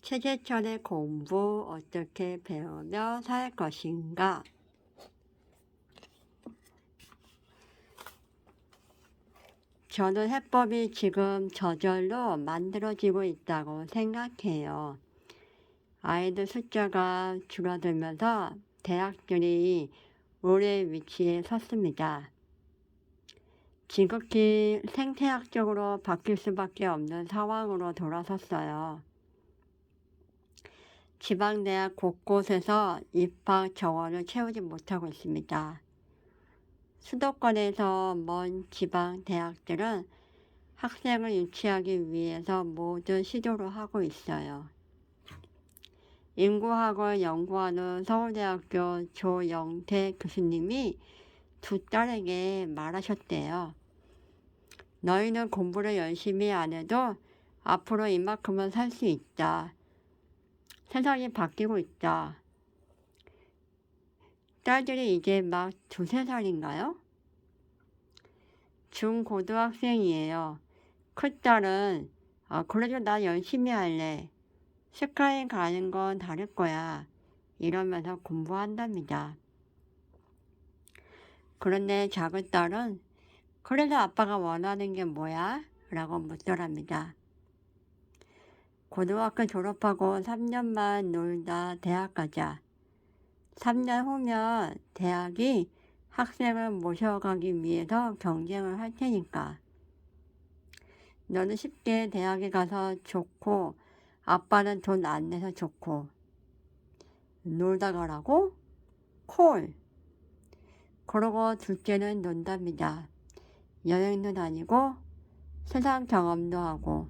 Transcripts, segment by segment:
최재철의 공부 어떻게 배우며 살 것인가? 저는 해법이 지금 저절로 만들어지고 있다고 생각해요. 아이들 숫자가 줄어들면서 대학들이 우리의 위치에 섰습니다. 지극히 생태학적으로 바뀔 수밖에 없는 상황으로 돌아섰어요. 지방대학 곳곳에서 입학 정원을 채우지 못하고 있습니다. 수도권에서 먼 지방 대학들은 학생을 유치하기 위해서 모든 시도를 하고 있어요. 인구학을 연구하는 서울대학교 조영태 교수님이 두 딸에게 말하셨대요. 너희는 공부를 열심히 안 해도 앞으로 이만큼은 살 수 있다. 세상이 바뀌고 있다. 딸들이 이제 막 2~3살인가요? 중고등학생이에요. 큰딸은 그래도 나 열심히 할래. 스카이 가는 건 다를 거야. 이러면서 공부한답니다. 그런데 작은 딸은 그래도 아빠가 원하는 게 뭐야? 라고 묻더랍니다. 고등학교 졸업하고 3년만 놀다 대학 가자. 3년 후면 대학이 학생을 모셔가기 위해서 경쟁을 할 테니까. 너는 쉽게 대학에 가서 좋고 아빠는 돈 안 내서 좋고. 놀다 가라고? 콜. 그러고 둘째는 논답니다. 여행도 다니고 세상 경험도 하고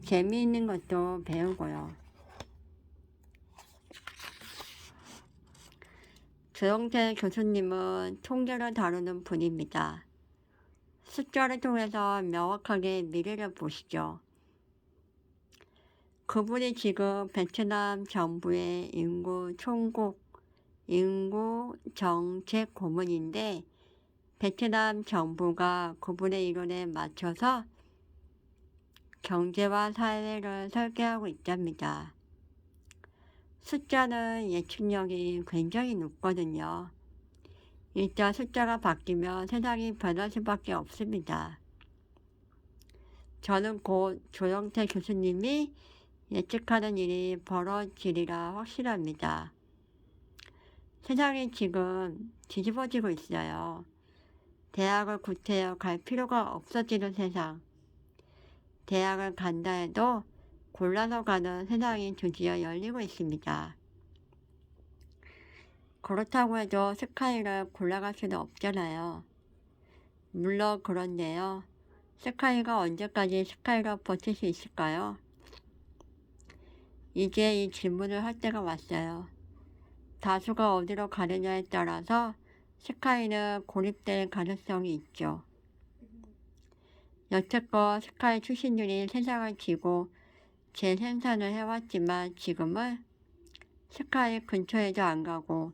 재미있는 것도 배우고요. 조영태 교수님은 통계를 다루는 분입니다. 숫자를 통해서 명확하게 미래를 보시죠. 그분이 지금 베트남 정부의 인구 정책 고문인데 베트남 정부가 그분의 이론에 맞춰서 경제와 사회를 설계하고 있답니다. 숫자는 예측력이 굉장히 높거든요. 일단 숫자가 바뀌면 세상이 변할 수밖에 없습니다. 저는 곧 조영태 교수님이 예측하는 일이 벌어지리라 확실합니다. 세상이 지금 뒤집어지고 있어요. 대학을 구태여 갈 필요가 없어지는 세상. 대학을 간다 해도 골라서 가는 세상이 드디어 열리고 있습니다. 그렇다고 해도 스카이를 골라갈 수는 없잖아요. 물론 그런데요. 스카이가 언제까지 스카이로 버틸 수 있을까요? 이제 이 질문을 할 때가 왔어요. 다수가 어디로 가느냐에 따라서 스카이는 고립될 가능성이 있죠. 여태껏 스카이 출신들이 세상을 지고 재생산을 해왔지만 지금은 스카이 근처에도 안 가고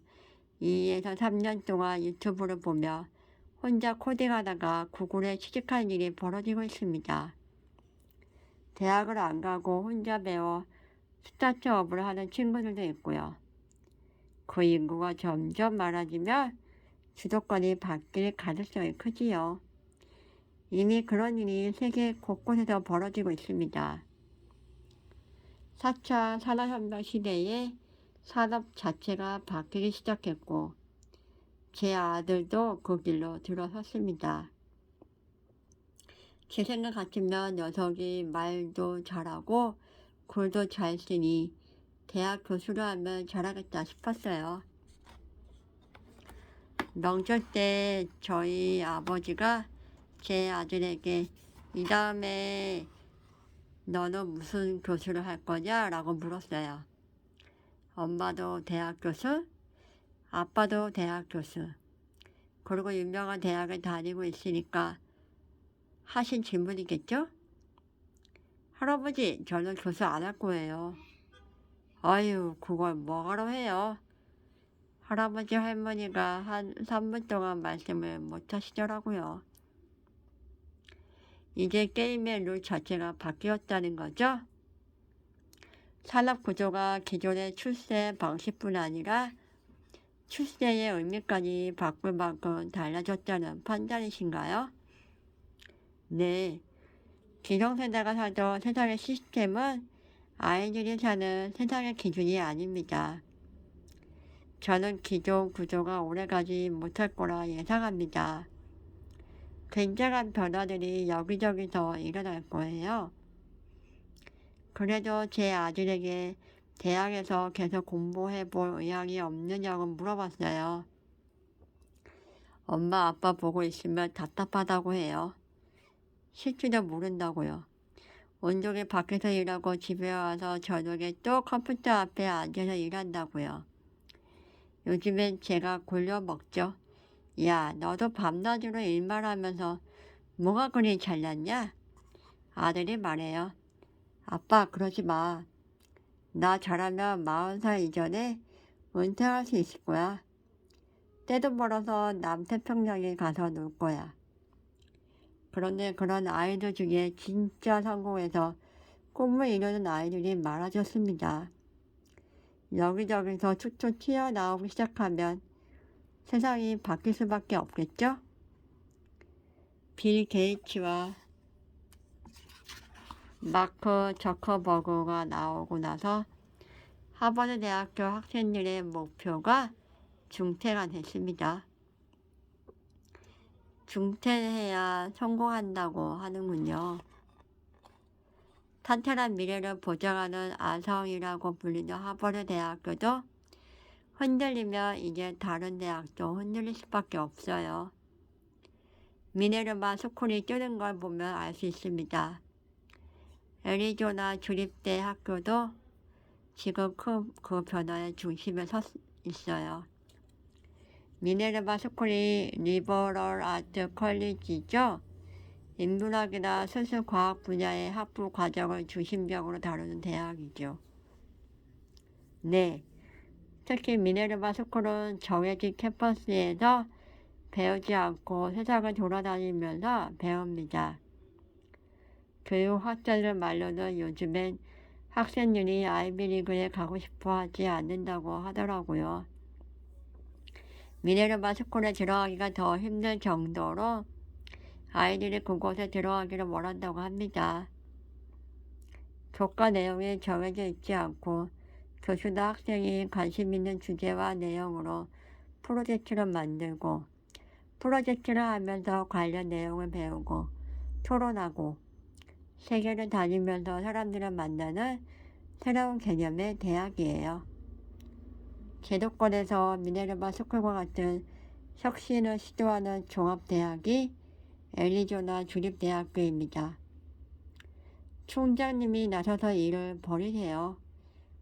2에서 3년 동안 유튜브를 보며 혼자 코딩하다가 구글에 취직할 일이 벌어지고 있습니다. 대학을 안 가고 혼자 배워 스타트업을 하는 친구들도 있고요. 그 인구가 점점 많아지면 주도권이 바뀔 가능성이 크지요. 이미 그런 일이 세계 곳곳에서 벌어지고 있습니다. 4차 산업혁명 시대에 산업 자체가 바뀌기 시작했고 제 아들도 그 길로 들어섰습니다. 제 생각 같으면 녀석이 말도 잘하고 글도 잘 쓰니 대학 교수를 하면 잘하겠다 싶었어요. 명절 때 저희 아버지가 제 아들에게 이 다음에 너는 무슨 교수를 할 거냐? 라고 물었어요. 엄마도 대학 교수, 아빠도 대학 교수, 그리고 유명한 대학을 다니고 있으니까 하신 질문이겠죠? 할아버지, 저는 교수 안 할 거예요. 아유, 그걸 뭐하러 해요? 할아버지 할머니가 한 3분 동안 말씀을 못 하시더라고요. 이제 게임의 룰 자체가 바뀌었다는 거죠? 산업 구조가 기존의 출세 방식뿐 아니라 출세의 의미까지 바꿀 만큼 달라졌다는 판단이신가요? 네, 기성세대가 살던 세상의 시스템은 아이들이 사는 세상의 기준이 아닙니다. 저는 기존 구조가 오래가지 못할 거라 예상합니다. 굉장한 변화들이 여기저기서 일어날 거예요. 그래도 제 아들에게 대학에서 계속 공부해 볼 의향이 없느냐고 물어봤어요. 엄마 아빠 보고 있으면 답답하다고 해요. 실지도 모른다고요. 온종일 밖에서 일하고 집에 와서 저녁에 또 컴퓨터 앞에 앉아서 일한다고요. 요즘엔 제가 골려 먹죠. 야, 너도 밤낮으로 일만 하면서 뭐가 그리 잘났냐? 아들이 말해요. 아빠, 그러지 마. 나 잘하면 40살 이전에 은퇴할 수 있을 거야. 때도 벌어서 남태평양에 가서 놀 거야. 그런데 그런 아이들 중에 진짜 성공해서 꿈을 이루는 아이들이 많아졌습니다. 여기저기서 툭툭 튀어나오기 시작하면 세상이 바뀔 수밖에 없겠죠? 빌 게이츠와 마크 저커버그가 나오고 나서 하버드 대학교 학생들의 목표가 중퇴가 됐습니다. 중퇴해야 성공한다고 하는군요. 탄탄한 미래를 보장하는 아성이라고 불리는 하버드 대학교도 흔들리면 이제 다른 대학도 흔들릴 수밖에 없어요. 미네르바 스쿨이 뜨는 걸 보면 알 수 있습니다. 애리조나 주립대 학교도 지금 그 변화의 중심에 서 있어요. 미네르바 스쿨이 리버럴 아트 컬리지죠. 인문학이나 수술과학 분야의 학부 과정을 중심적으로 다루는 대학이죠. 네, 특히 미네르바 스쿨은 정해진 캠퍼스에서 배우지 않고 세상을 돌아다니면서 배웁니다. 교육 학자들 말로는 요즘엔 학생들이 아이비리그에 가고 싶어 하지 않는다고 하더라고요. 미네르바 스쿨에 들어가기가 더 힘들 정도로 아이들이 그곳에 들어가기를 원한다고 합니다. 교과 내용이 정해져 있지 않고 교수나 학생이 관심 있는 주제와 내용으로 프로젝트를 만들고 프로젝트를 하면서 관련 내용을 배우고 토론하고 세계를 다니면서 사람들을 만나는 새로운 개념의 대학이에요. 제도권에서 미네르바 스쿨과 같은 혁신을 시도하는 종합대학이 애리조나 주립대학교입니다. 총장님이 나서서 일을 벌이세요.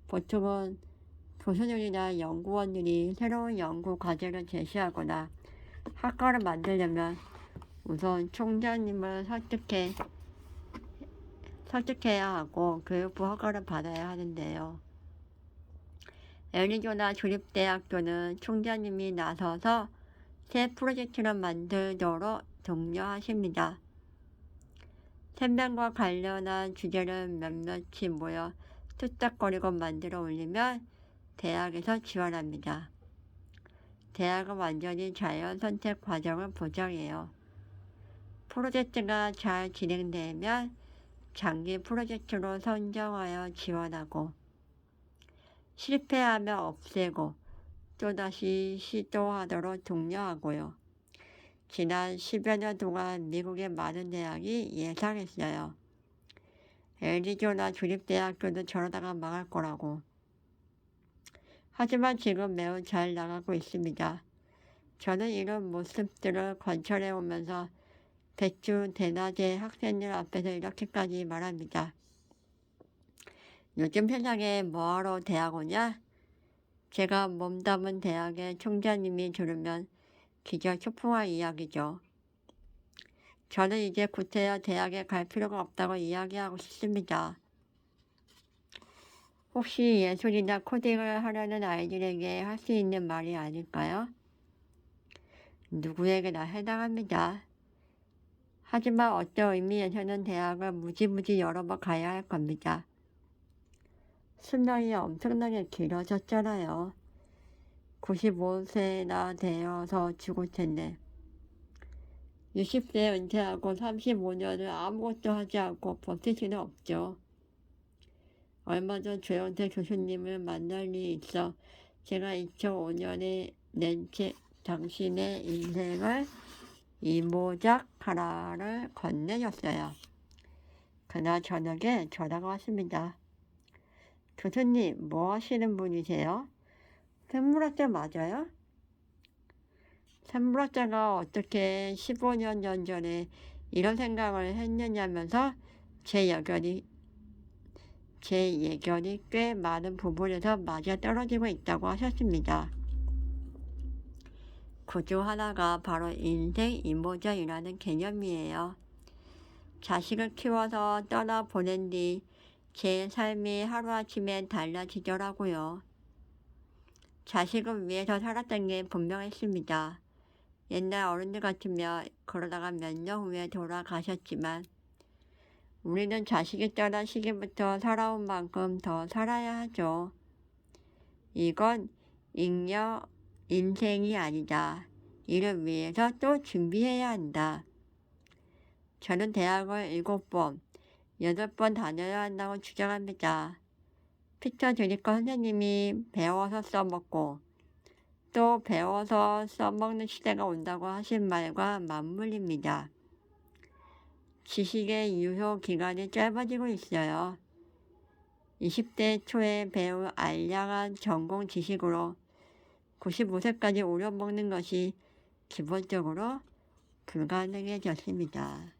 보통은 교수들이나 연구원들이 새로운 연구 과제를 제시하거나 학과를 만들려면 우선 총장님을 설득해야 하고 교육부 허가를 받아야 하는데요. 애리조나 주립대학교는 총장님이 나서서 새 프로젝트를 만들도록 독려하십니다. 생명과 관련한 주제를 몇몇이 모여 뚝딱거리고 만들어 올리면 대학에서 지원합니다. 대학은 완전히 자연 선택 과정을 보장해요. 프로젝트가 잘 진행되면 장기 프로젝트로 선정하여 지원하고 실패하면 없애고 또다시 시도하도록 독려하고요. 지난 10여 년 동안 미국의 많은 대학이 예상했어요. 애리조나 주립대학교도 저러다가 망할 거라고. 하지만 지금 매우 잘 나가고 있습니다. 저는 이런 모습들을 관찰해 오면서 대충 대낮에 학생들 앞에서 이렇게까지 말합니다. 요즘 세상에 뭐하러 대학 오냐? 제가 몸담은 대학의 총장님이 들으면 기절 초풍할 이야기죠. 저는 이제 구태여 대학에 갈 필요가 없다고 이야기하고 싶습니다. 혹시 예술이나 코딩을 하려는 아이들에게 할 수 있는 말이 아닐까요? 누구에게나 해당합니다. 하지만 어떤 의미에서는 대학을 무지무지 여러 번 가야 할 겁니다. 수명이 엄청나게 길어졌잖아요. 95세나 되어서 죽을 텐데 60세에 은퇴하고 35년을 아무것도 하지 않고 버틸 수는 없죠. 얼마 전 조영태 교수님을 만날 일이 있어 제가 2005년에 낸 책 당신의 인생을 이모작 하나를 건네줬어요. 그날 저녁에 전화가 왔습니다. 교수님, 뭐 하시는 분이세요? 생물학자 맞아요? 생물학자가 어떻게 15년 전에 이런 생각을 했느냐면서 제 예견이 꽤 많은 부분에서 맞아떨어지고 있다고 하셨습니다. 그 중 하나가 바로 인생 이모작이라는 개념이에요. 자식을 키워서 떠나보낸 뒤 제 삶이 하루아침에 달라지더라고요. 자식을 위해서 살았던 게 분명했습니다. 옛날 어른들 같으면 그러다가 몇 년 후에 돌아가셨지만 우리는 자식이 떠난 시기부터 살아온 만큼 더 살아야 하죠. 이건 잉여 인생이 아니다. 이를 위해서 또 준비해야 한다. 저는 대학을 7번, 8번 다녀야 한다고 주장합니다. 피터 드리커 선생님이 배워서 써먹고 또 배워서 써먹는 시대가 온다고 하신 말과 맞물립니다. 지식의 유효 기간이 짧아지고 있어요. 20대 초에 배운 알량한 전공 지식으로 95세까지 우려먹는 것이 기본적으로 불가능해졌습니다.